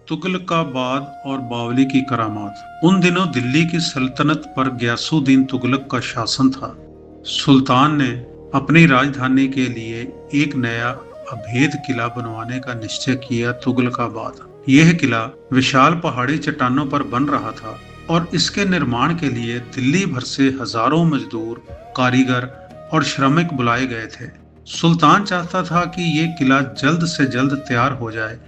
तुगलकाबाद और बावली की करामात। उन दिनों दिल्ली की सल्तनत पर गयासुद्दीन तुगलक का शासन था। सुल्तान ने अपनी राजधानी के लिए एक नया अभेद किला बनवाने का निश्चय किया। तुगलकाबाद यह किला विशाल पहाड़ी चट्टानों पर बन रहा था और इसके निर्माण के लिए दिल्ली भर से हजारों मजदूर, कारीगर और श्रमिक बुलाए गए थे। सुल्तान चाहता था कि ये किला जल्द से जल्द तैयार हो जाए,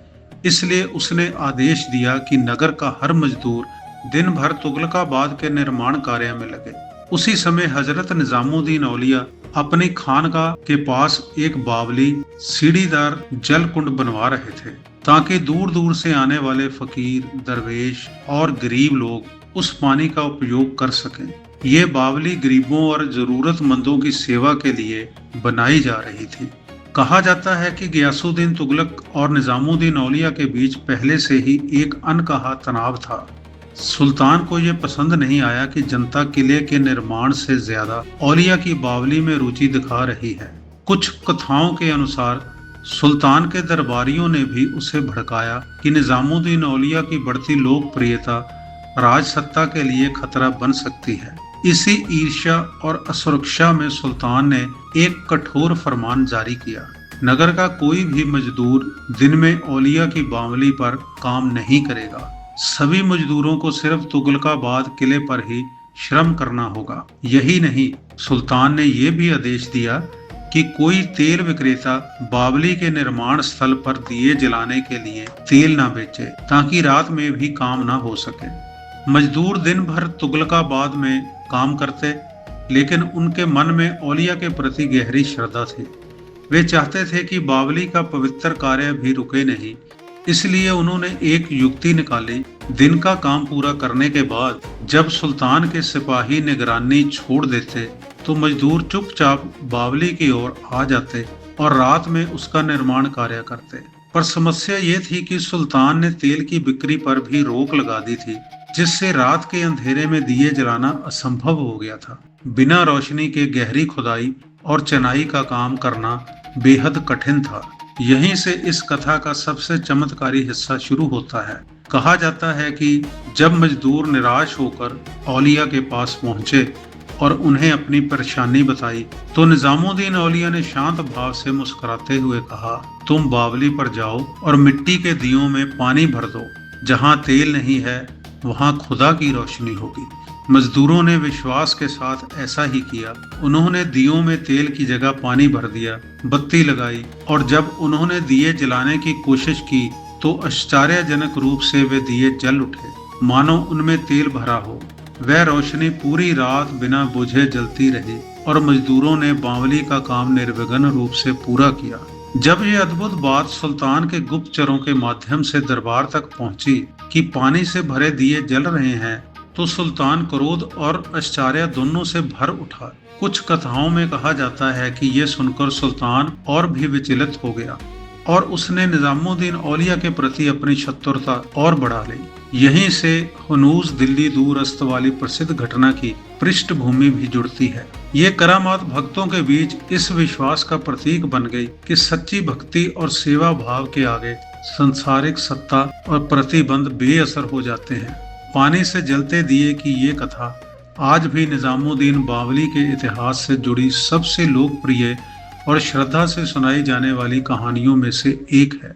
इसलिए उसने आदेश दिया कि नगर का हर मजदूर दिन भर तुगलकाबाद के निर्माण कार्य में लगे। उसी समय हजरत निजामुद्दीन औलिया अपनी खानकाह के पास एक बावली सीढ़ीदार जल कुंड बनवा रहे थे, ताकि दूर दूर से आने वाले फकीर, दरवेश और गरीब लोग उस पानी का उपयोग कर सकें। ये बावली गरीबों और जरूरतमंदों की सेवा के लिए बनाई जा रही थी। कहा जाता है कि गयासुद्दीन तुगलक और निजामुद्दीन औलिया के बीच पहले से ही एक अनकहा तनाव था। सुल्तान को यह पसंद नहीं आया कि जनता किले के निर्माण से ज्यादा औलिया की बावली में रुचि दिखा रही है। कुछ कथाओं के अनुसार सुल्तान के दरबारियों ने भी उसे भड़काया कि निजामुद्दीन औलिया की बढ़ती लोकप्रियता राज सत्ता के लिए खतरा बन सकती है। इसी ईर्ष्या और असुरक्षा में सुल्तान ने एक कठोर फरमान जारी किया। नगर का कोई भी मजदूर दिन में औलिया की बावली पर काम नहीं करेगा। सभी मजदूरों को सिर्फ तुगलकाबाद किले पर ही श्रम करना होगा। यही नहीं, सुल्तान ने यह भी आदेश दिया कि कोई तेल विक्रेता बावली के निर्माण स्थल पर दिए जलाने के लिए तेल ना बेचे, ताकि रात में भी काम ना हो सके। मजदूर दिन भर तुगलकाबाद में काम करते, लेकिन उनके मन में औलिया के प्रति गहरी श्रद्धा थी। वे चाहते थे कि बावली का पवित्र कार्य भी रुके नहीं। इसलिए उन्होंने एक युक्ति निकाली। दिन का काम पूरा करने के बाद जब सुल्तान के सिपाही निगरानी छोड़ देते, तो मजदूर चुपचाप बावली की ओर आ जाते और रात में उसका निर्माण कार्य करते। पर समस्या ये थी कि सुल्तान ने तेल की बिक्री पर भी रोक लगा दी थी, जिससे रात के अंधेरे में दिए जलाना असंभव हो गया था। बिना रोशनी के गहरी खुदाई और चनाई का काम करना बेहद कठिन था। यहीं से इस कथा का सबसे चमत्कारी हिस्सा शुरू होता है। कहा जाता है कि जब मजदूर निराश होकर औलिया के पास पहुंचे और उन्हें अपनी परेशानी बताई, तो निजामुद्दीन औलिया ने शांत भाव से मुस्कुराते हुए कहा, तुम बावली पर जाओ और मिट्टी के दियों में पानी भर दो। जहाँ तेल नहीं है वहाँ खुदा की रोशनी होगी। मजदूरों ने विश्वास के साथ ऐसा ही किया। उन्होंने दियों में तेल की जगह पानी भर दिया, बत्ती लगाई और जब उन्होंने दिए जलाने की कोशिश की तो आश्चर्यजनक रूप से वे दिए जल उठे, मानो उनमें तेल भरा हो। वह रोशनी पूरी रात बिना बुझे जलती रही और मजदूरों ने बावली का काम निर्विघ्न रूप से पूरा किया। जब ये अद्भुत बात सुल्तान के गुप्तचरों के माध्यम से दरबार तक पहुंची कि पानी से भरे दिए जल रहे हैं, तो सुल्तान क्रोध और आश्चर्य दोनों से भर उठा। कुछ कथाओं में कहा जाता है कि यह सुनकर सुल्तान और भी विचलित हो गया और उसने निजामुद्दीन औलिया के प्रति अपनी शत्रुता और बढ़ा ली। यहीं से हनूज दिल्ली दूरस्थ वाली प्रसिद्ध घटना की पृष्ठभूमि भी जुड़ती है। ये करामात भक्तों के बीच इस विश्वास का प्रतीक बन गई कि सच्ची भक्ति और सेवा भाव के आगे संसारिक सत्ता और प्रतिबंध बेअसर हो जाते हैं। पानी से जलते दिए की ये कथा आज भी निजामुद्दीन बावली के इतिहास से जुड़ी सबसे लोकप्रिय और श्रद्धा से सुनाई जाने वाली कहानियों में से एक है।